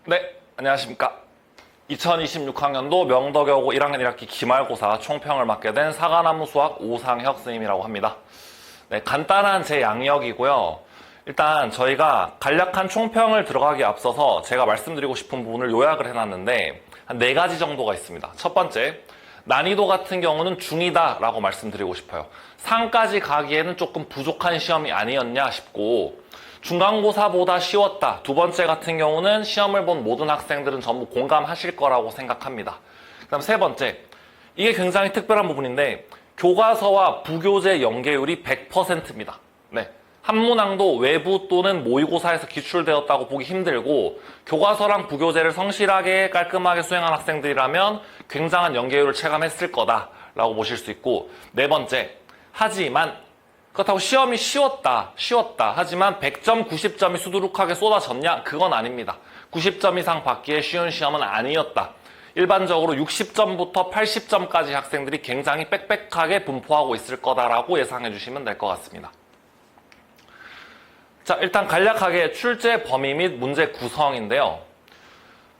네, 안녕하십니까. 2026학년도 명덕여고 1학년 1학기 기말고사 총평을 맡게 된 사과나무 수학 오상혁 선생님이라고 합니다. 네, 간단한 제 양력이고요. 일단 저희가 간략한 총평을 들어가기 앞서서 제가 말씀드리고 싶은 부분을 요약을 해놨는데 한 4가지 정도가 있습니다. 첫 번째, 난이도 같은 경우는 중이다 라고 말씀드리고 싶어요. 상까지 가기에는 조금 부족한 시험이 아니었냐 싶고, 중간고사보다 쉬웠다. 두 번째 같은 경우는 시험을 본 모든 학생들은 전부 공감하실 거라고 생각합니다. 그 다음 세 번째, 이게 굉장히 특별한 부분인데 교과서와 부교재 연계율이 100%입니다. 네, 한 문항도 외부 또는 모의고사에서 기출되었다고 보기 힘들고, 교과서랑 부교재를 성실하게 깔끔하게 수행한 학생들이라면 굉장한 연계율을 체감했을 거다라고 보실 수 있고, 네 번째, 하지만 그렇다고 시험이 쉬웠다 하지만 100점, 90점이 수두룩하게 쏟아졌냐? 그건 아닙니다. 90점 이상 받기에 쉬운 시험은 아니었다. 일반적으로 60점부터 80점까지 학생들이 굉장히 빽빽하게 분포하고 있을 거다라고 예상해 주시면 될 것 같습니다. 자, 일단 간략하게 출제 범위 및 문제 구성인데요.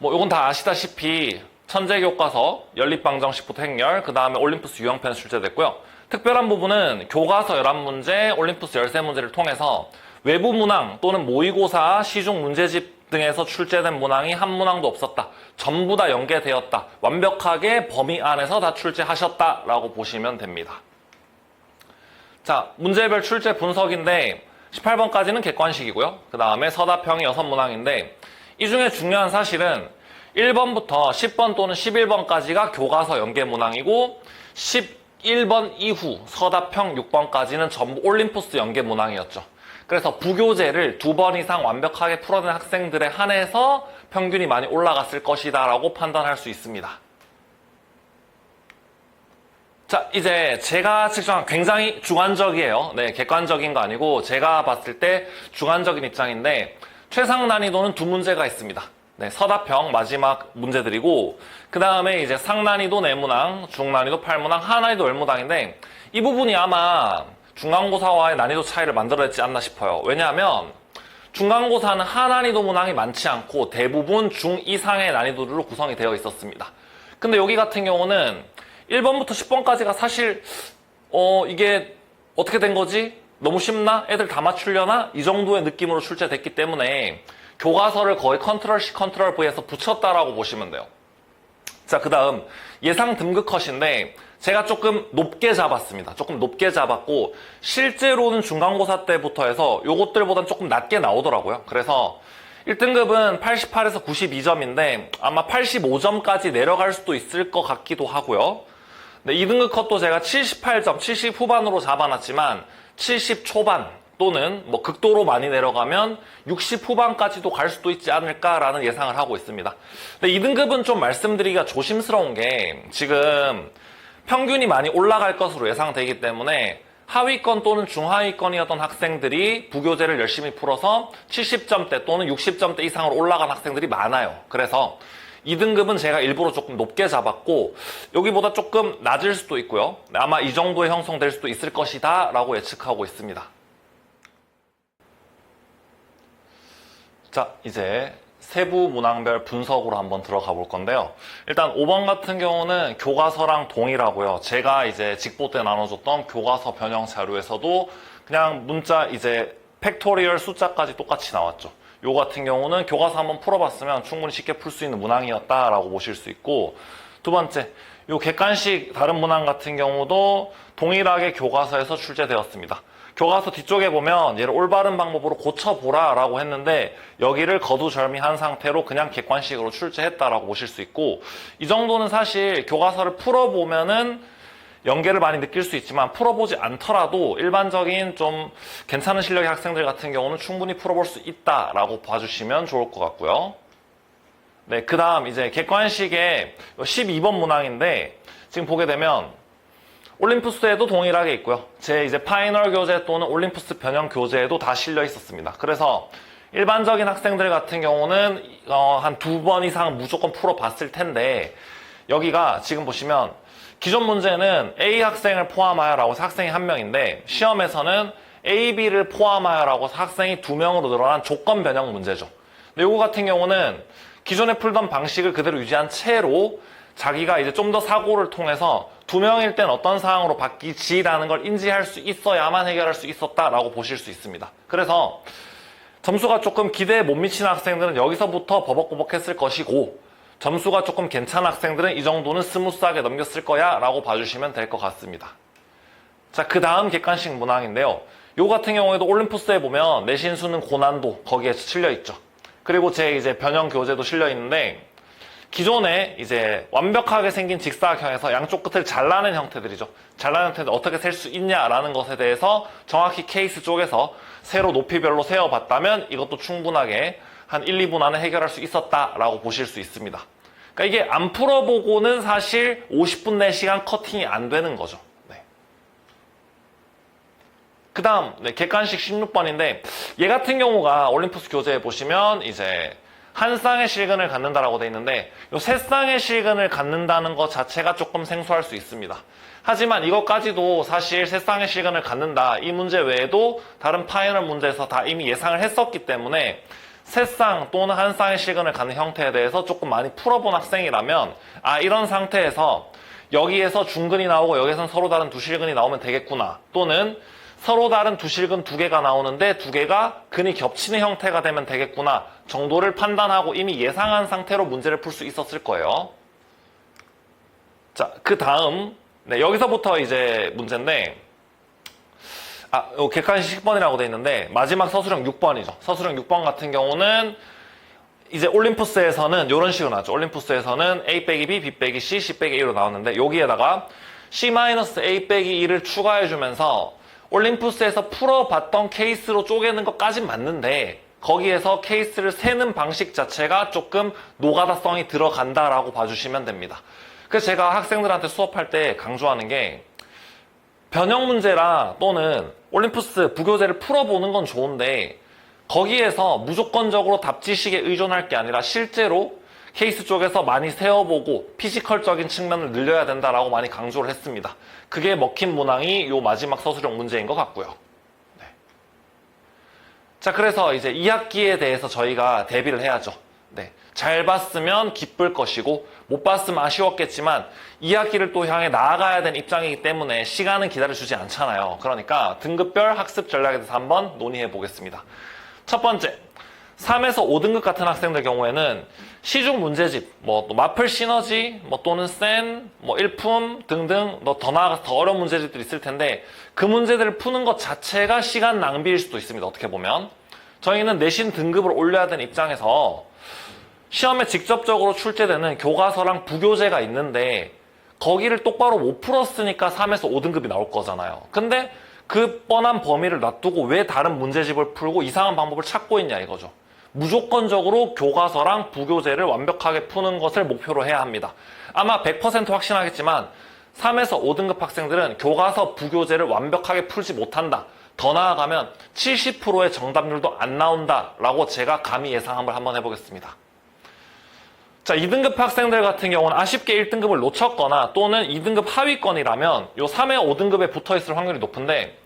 요건 다 아시다시피 천재교과서, 연립방정식부터 행렬, 그 다음에 올림푸스 유형편 출제됐고요. 특별한 부분은 교과서 11문제, 올림푸스 13문제를 통해서 외부 문항 또는 모의고사, 시중 문제집 등에서 출제된 문항이 한 문항도 없었다. 전부 다 연계되었다. 완벽하게 범위 안에서 다 출제하셨다라고 보시면 됩니다. 자, 문제별 출제 분석인데 18번까지는 객관식이고요. 그 다음에 서답형이 6문항인데 이 중에 중요한 사실은 1번부터 10번 또는 11번까지가 교과서 연계 문항이고 11번 이후 서답형 6번까지는 전부 올림푸스 연계 문항이었죠. 그래서 부교재를 2번 이상 완벽하게 풀어낸 학생들에 한해서 평균이 많이 올라갔을 것이다 라고 판단할 수 있습니다. 자, 이제 제가 측정한 굉장히 주관적이에요. 네, 객관적인 거 아니고 제가 봤을 때 주관적인 입장인데 최상 난이도는 2문제가 있습니다. 네, 서답형 마지막 문제들이고 그 다음에 이제 상난이도 4문항, 중난이도 8문항, 하난이도 10문항인데 이 부분이 아마 중간고사와의 난이도 차이를 만들어냈지 않나 싶어요. 왜냐하면 중간고사는 하난이도 문항이 많지 않고 대부분 중 이상의 난이도로 구성이 되어 있었습니다. 근데 여기 같은 경우는 1번부터 10번까지가 사실 이게 어떻게 된 거지? 너무 쉽나? 애들 다 맞추려나? 이 정도의 느낌으로 출제됐기 때문에 교과서를 거의 컨트롤 C, 컨트롤 V에서 붙였다라고 보시면 돼요. 자, 그 다음 예상 등급 컷인데 제가 조금 높게 잡았습니다. 조금 높게 잡았고 실제로는 중간고사 때부터 해서 요것들보다는 조금 낮게 나오더라고요. 그래서 1등급은 88에서 92점인데 아마 85점까지 내려갈 수도 있을 것 같기도 하고요. 네, 2등급 컷도 제가 78점, 70 후반으로 잡아놨지만 70 초반 또는 극도로 많이 내려가면 60 후반까지도 갈 수도 있지 않을까라는 예상을 하고 있습니다. 근데 2등급은 좀 말씀드리기가 조심스러운 게 지금 평균이 많이 올라갈 것으로 예상되기 때문에 하위권 또는 중하위권이었던 학생들이 부교재를 열심히 풀어서 70점대 또는 60점대 이상으로 올라간 학생들이 많아요. 그래서 2등급은 제가 일부러 조금 높게 잡았고 여기보다 조금 낮을 수도 있고요. 아마 이 정도에 형성될 수도 있을 것이다 라고 예측하고 있습니다. 자, 이제 세부 문항별 분석으로 한번 들어가 볼 건데요. 일단 5번 같은 경우는 교과서랑 동일하고요. 제가 이제 직보 때 나눠줬던 교과서 변형 자료에서도 그냥 문자 이제 팩토리얼 숫자까지 똑같이 나왔죠. 요 같은 경우는 교과서 한번 풀어봤으면 충분히 쉽게 풀 수 있는 문항이었다라고 보실 수 있고, 두 번째, 요 객관식 다른 문항 같은 경우도 동일하게 교과서에서 출제되었습니다. 교과서 뒤쪽에 보면 얘를 올바른 방법으로 고쳐보라 라고 했는데 여기를 거두절미한 상태로 그냥 객관식으로 출제했다라고 보실 수 있고, 이 정도는 사실 교과서를 풀어보면은 연계를 많이 느낄 수 있지만 풀어보지 않더라도 일반적인 좀 괜찮은 실력의 학생들 같은 경우는 충분히 풀어볼 수 있다라고 봐주시면 좋을 것 같고요. 네, 그 다음 이제 객관식의 12번 문항인데 지금 보게 되면 올림푸스에도 동일하게 있고요. 제 이제 파이널 교재 또는 올림푸스 변형 교재에도 다 실려 있었습니다. 그래서 일반적인 학생들 같은 경우는 한 2번 이상 무조건 풀어봤을 텐데 여기가 지금 보시면 기존 문제는 A 학생을 포함하여라고 해서 학생이 1명인데 시험에서는 A, B를 포함하여라고 해서 학생이 2명으로 늘어난 조건 변형 문제죠. 근데 이거 같은 경우는 기존에 풀던 방식을 그대로 유지한 채로 자기가 이제 좀 더 사고를 통해서 두 명일 땐 어떤 상황으로 바뀌지라는 걸 인지할 수 있어야만 해결할 수 있었다라고 보실 수 있습니다. 그래서 점수가 조금 기대에 못 미치는 학생들은 여기서부터 버벅버벅했을 것이고, 점수가 조금 괜찮은 학생들은 이 정도는 스무스하게 넘겼을 거야 라고 봐주시면 될 것 같습니다. 자, 그 다음 객관식 문항인데요. 요 같은 경우에도 올림푸스에 보면 내신수는 고난도 거기에 실려 있죠. 그리고 제 이제 변형 교재도 실려 있는데, 기존에 이제 완벽하게 생긴 직사각형에서 양쪽 끝을 잘라낸 형태들이죠. 잘라낸 형태들 어떻게 셀 수 있냐라는 것에 대해서 정확히 케이스 쪽에서 세로 높이별로 세어봤다면 이것도 충분하게 한 1, 2분 안에 해결할 수 있었다라고 보실 수 있습니다. 그러니까 이게 안 풀어보고는 사실 50분 내 시간 커팅이 안 되는 거죠. 네. 그 다음 객관식 16번인데, 얘 같은 경우가 올림푸스 교재에 보시면 이제 한 쌍의 실근을 갖는다라고 돼 있는데, 요 세 쌍의 실근을 갖는다는 것 자체가 조금 생소할 수 있습니다. 하지만 이것까지도 사실 세 쌍의 실근을 갖는다, 이 문제 외에도 다른 파이널 문제에서 다 이미 예상을 했었기 때문에 세 쌍 또는 한 쌍의 실근을 갖는 형태에 대해서 조금 많이 풀어본 학생이라면, 아, 이런 상태에서 여기에서 중근이 나오고 여기에선 서로 다른 두 실근이 나오면 되겠구나, 또는 서로 다른 두 실근 두 개가 나오는데 두 개가 근이 겹치는 형태가 되면 되겠구나 정도를 판단하고 이미 예상한 상태로 문제를 풀 수 있었을 거예요. 자, 그 다음 여기서부터 이제 문제인데, 객관식 10번이라고 돼 있는데 마지막 서술형 6번이죠. 서술형 6번 같은 경우는 이제 올림푸스에서는 이런 식으로 나왔죠. 올림푸스에서는 A 빼기 B, B 빼기 C, C 빼기 A로 나왔는데, 여기에다가 C-A 빼기 2를 추가해주면서 올림푸스에서 풀어봤던 케이스로 쪼개는 것까진 맞는데, 거기에서 케이스를 세는 방식 자체가 조금 노가다성이 들어간다라고 봐주시면 됩니다. 그래서 제가 학생들한테 수업할 때 강조하는 게, 변형 문제라 또는 올림푸스 부교재를 풀어보는 건 좋은데 거기에서 무조건적으로 답지식에 의존할 게 아니라 실제로 케이스 쪽에서 많이 세어보고 피지컬적인 측면을 늘려야 된다라고 많이 강조를 했습니다. 그게 먹힌 문항이 요 마지막 서술형 문제인 것 같고요. 네. 자, 그래서 이제 2학기에 대해서 저희가 대비를 해야죠. 네. 잘 봤으면 기쁠 것이고 못 봤으면 아쉬웠겠지만 2학기를 또 향해 나아가야 되는 입장이기 때문에 시간은 기다려주지 않잖아요. 그러니까 등급별 학습 전략에 대해서 한번 논의해 보겠습니다. 첫 번째, 3에서 5등급 같은 학생들 경우에는 시중 문제집, 또 마플 시너지, 또는 센, 일품 등등 더 나아가서 더 어려운 문제집들이 있을 텐데, 그 문제들을 푸는 것 자체가 시간 낭비일 수도 있습니다. 어떻게 보면 저희는 내신 등급을 올려야 되는 입장에서 시험에 직접적으로 출제되는 교과서랑 부교재가 있는데 거기를 똑바로 못 풀었으니까 3에서 5등급이 나올 거잖아요. 근데 그 뻔한 범위를 놔두고 왜 다른 문제집을 풀고 이상한 방법을 찾고 있냐 이거죠. 무조건적으로 교과서랑 부교재를 완벽하게 푸는 것을 목표로 해야 합니다. 아마 100% 확신하겠지만 3에서 5등급 학생들은 교과서, 부교재를 완벽하게 풀지 못한다. 더 나아가면 70%의 정답률도 안 나온다라고 제가 감히 예상을 한번 해보겠습니다. 자, 2등급 학생들 같은 경우는 아쉽게 1등급을 놓쳤거나 또는 2등급 하위권이라면 요 3회 5등급에 붙어있을 확률이 높은데,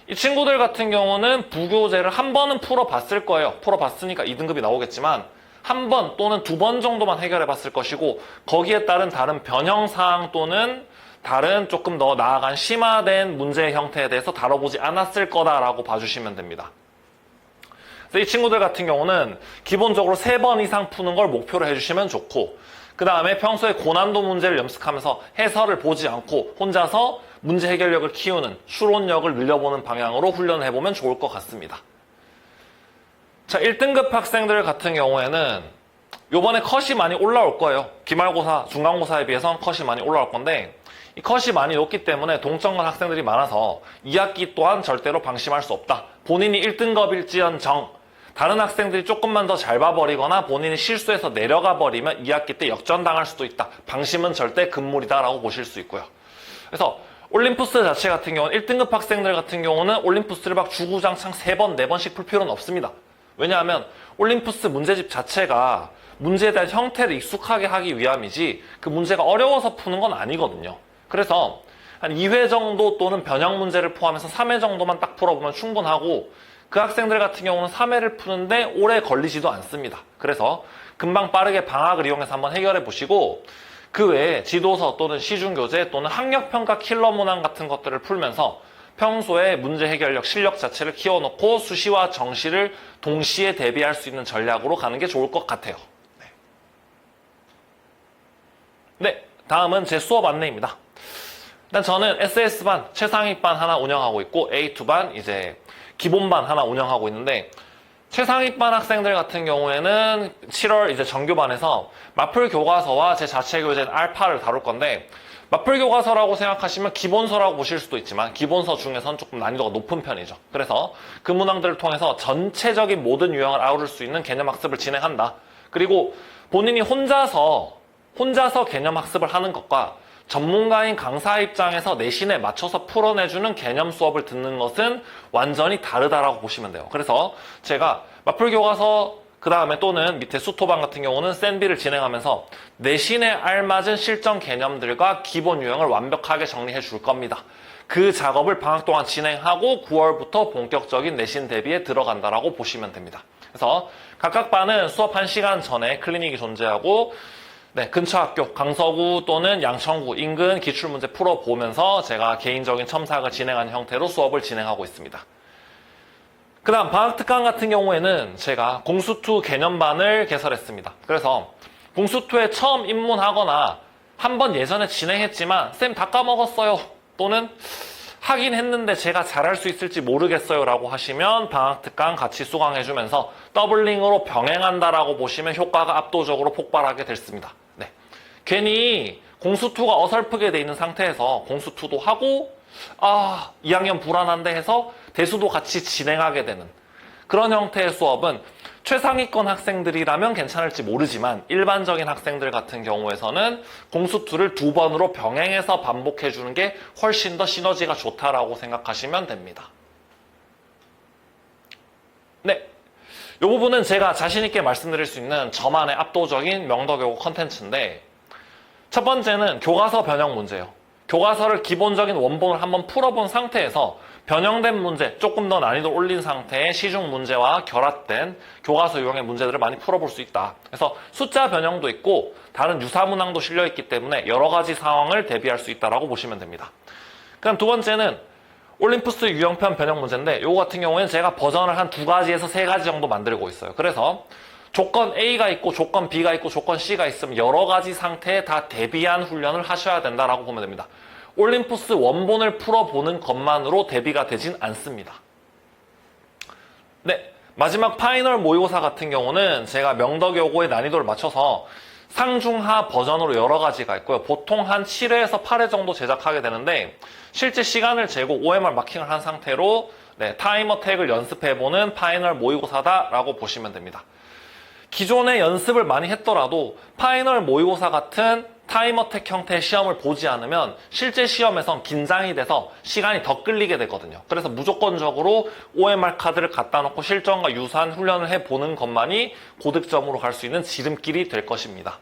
이 친구들 같은 경우는 부교재를 한 번은 풀어봤을 거예요. 풀어봤으니까 2등급이 나오겠지만 한 번 또는 두 번 정도만 해결해 봤을 것이고, 거기에 따른 다른 변형사항 또는 다른 조금 더 나아간 심화된 문제의 형태에 대해서 다뤄보지 않았을 거다라고 봐주시면 됩니다. 이 친구들 같은 경우는 기본적으로 3번 이상 푸는 걸 목표로 해주시면 좋고, 그 다음에 평소에 고난도 문제를 염색하면서 해설을 보지 않고 혼자서 문제 해결력을 키우는 추론력을 늘려보는 방향으로 훈련을 해보면 좋을 것 같습니다. 자, 1등급 학생들 같은 경우에는 요번에 컷이 많이 올라올 거예요. 기말고사, 중간고사에 비해서는 컷이 많이 올라올 건데, 이 컷이 많이 높기 때문에 동점간 학생들이 많아서 2학기 또한 절대로 방심할 수 없다. 본인이 1등급일지언정 다른 학생들이 조금만 더 잘 봐버리거나 본인이 실수해서 내려가 버리면 2학기 때 역전당할 수도 있다. 방심은 절대 금물이다라고 보실 수 있고요. 그래서 올림푸스 자체 같은 경우는 1등급 학생들 같은 경우는 올림푸스를 막 주구장창 3번, 4번씩 풀 필요는 없습니다. 왜냐하면 올림푸스 문제집 자체가 문제에 대한 형태를 익숙하게 하기 위함이지 그 문제가 어려워서 푸는 건 아니거든요. 그래서 한 2회 정도 또는 변형 문제를 포함해서 3회 정도만 딱 풀어보면 충분하고, 그 학생들 같은 경우는 3회를 푸는데 오래 걸리지도 않습니다. 그래서 금방 빠르게 방학을 이용해서 한번 해결해 보시고, 그 외에 지도서 또는 시중교재 또는 학력평가 킬러 문항 같은 것들을 풀면서 평소에 문제 해결력, 실력 자체를 키워놓고 수시와 정시를 동시에 대비할 수 있는 전략으로 가는 게 좋을 것 같아요. 네, 다음은 제 수업 안내입니다. 일단 저는 SS반, 최상위반 하나 운영하고 있고 A2반, 이제 기본반 하나 운영하고 있는데, 최상위반 학생들 같은 경우에는 7월 이제 정규반에서 마플 교과서와 제 자체 교재인 알파를 다룰 건데, 마플 교과서라고 생각하시면 기본서라고 보실 수도 있지만 기본서 중에선 조금 난이도가 높은 편이죠. 그래서 그 문항들을 통해서 전체적인 모든 유형을 아우를 수 있는 개념 학습을 진행한다. 그리고 본인이 혼자서 개념 학습을 하는 것과 전문가인 강사 입장에서 내신에 맞춰서 풀어내주는 개념 수업을 듣는 것은 완전히 다르다라고 보시면 돼요. 그래서 제가 마플 교과서 그 다음에 또는 밑에 수토반 같은 경우는 센비를 진행하면서 내신에 알맞은 실전 개념들과 기본 유형을 완벽하게 정리해 줄 겁니다. 그 작업을 방학 동안 진행하고 9월부터 본격적인 내신 대비에 들어간다라고 보시면 됩니다. 그래서 각각 반은 수업 1시간 전에 클리닉이 존재하고, 네, 근처 학교, 강서구 또는 양천구 인근 기출문제 풀어보면서 제가 개인적인 첨삭을 진행하는 형태로 수업을 진행하고 있습니다. 그 다음 방학특강 같은 경우에는 제가 공수2 개념반을 개설했습니다. 그래서 공수2에 처음 입문하거나 한번 예전에 진행했지만 쌤 다 까먹었어요 또는 하긴 했는데 제가 잘할 수 있을지 모르겠어요 라고 하시면 방학특강 같이 수강해주면서 더블링으로 병행한다라고 보시면 효과가 압도적으로 폭발하게 됐습니다. 네. 괜히 공수2가 어설프게 돼 있는 상태에서 공수2도 하고 2학년 불안한데 해서 대수도 같이 진행하게 되는 그런 형태의 수업은 최상위권 학생들이라면 괜찮을지 모르지만 일반적인 학생들 같은 경우에서는 공수2를 2번으로 병행해서 반복해주는 게 훨씬 더 시너지가 좋다라고 생각하시면 됩니다. 네, 이 부분은 제가 자신있게 말씀드릴 수 있는 저만의 압도적인 명덕여고 컨텐츠인데, 첫 번째는 교과서 변형 문제예요. 교과서를 기본적인 원본을 한번 풀어본 상태에서 변형된 문제, 조금 더 난이도를 올린 상태의 시중 문제와 결합된 교과서 유형의 문제들을 많이 풀어볼 수 있다. 그래서 숫자 변형도 있고 다른 유사 문항도 실려있기 때문에 여러 가지 상황을 대비할 수 있다고 보시면 됩니다. 그럼 두 번째는 올림푸스 유형편 변형 문제인데, 이거 같은 경우에는 제가 버전을 한 2가지에서 3가지 정도 만들고 있어요. 그래서 조건 A가 있고 조건 B가 있고 조건 C가 있으면 여러 가지 상태에 다 대비한 훈련을 하셔야 된다라고 보면 됩니다. 올림푸스 원본을 풀어보는 것만으로 대비가 되진 않습니다. 네, 마지막 파이널 모의고사 같은 경우는 제가 명덕여고의 난이도를 맞춰서 상중하 버전으로 여러 가지가 있고요. 보통 한 7회에서 8회 정도 제작하게 되는데, 실제 시간을 재고 OMR 마킹을 한 상태로 타임어택을 연습해보는 파이널 모의고사다라고 보시면 됩니다. 기존에 연습을 많이 했더라도 파이널 모의고사 같은 타임어택 형태의 시험을 보지 않으면 실제 시험에선 긴장이 돼서 시간이 더 끌리게 되거든요. 그래서 무조건적으로 OMR 카드를 갖다 놓고 실전과 유사한 훈련을 해보는 것만이 고득점으로 갈 수 있는 지름길이 될 것입니다.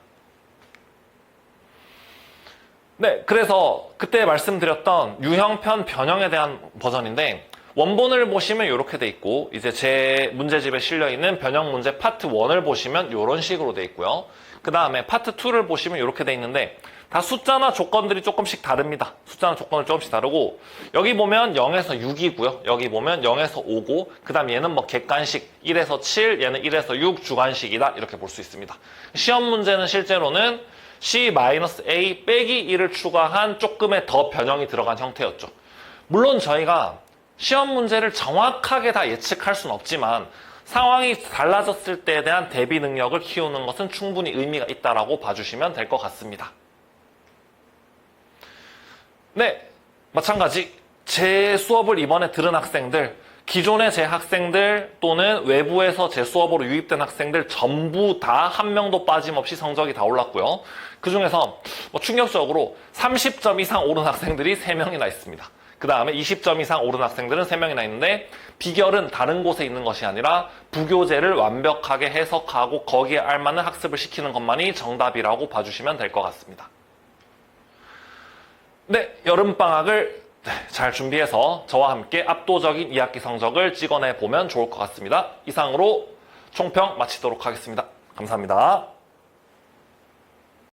네, 그래서 그때 말씀드렸던 유형편 변형에 대한 버전인데, 원본을 보시면 이렇게 돼 있고, 이제 제 문제집에 실려있는 변형 문제 파트 1을 보시면 이런 식으로 돼 있고요. 그 다음에 파트 2를 보시면 이렇게 돼 있는데, 다 숫자나 조건들이 조금씩 다릅니다. 숫자나 조건을 조금씩 다르고, 여기 보면 0에서 6이고요. 여기 보면 0에서 5고, 그 다음 얘는 뭐 객관식 1에서 7, 얘는 1에서 6 주관식이다. 이렇게 볼 수 있습니다. 시험 문제는 실제로는 C-A 빼기 1을 추가한 조금의 더 변형이 들어간 형태였죠. 물론 저희가 시험 문제를 정확하게 다 예측할 수는 없지만 상황이 달라졌을 때에 대한 대비 능력을 키우는 것은 충분히 의미가 있다라고 봐주시면 될 것 같습니다. 네, 마찬가지 제 수업을 이번에 들은 학생들, 기존의 제 학생들 또는 외부에서 제 수업으로 유입된 학생들 전부 다 한 명도 빠짐없이 성적이 다 올랐고요. 그 중에서 충격적으로 30점 이상 오른 학생들이 3명이나 있습니다. 그 다음에 20점 이상 오른 학생들은 3명이나 있는데, 비결은 다른 곳에 있는 것이 아니라 부교재를 완벽하게 해석하고 거기에 알맞는 학습을 시키는 것만이 정답이라고 봐주시면 될 것 같습니다. 네, 여름방학을 잘 준비해서 저와 함께 압도적인 2학기 성적을 찍어내 보면 좋을 것 같습니다. 이상으로 총평 마치도록 하겠습니다. 감사합니다.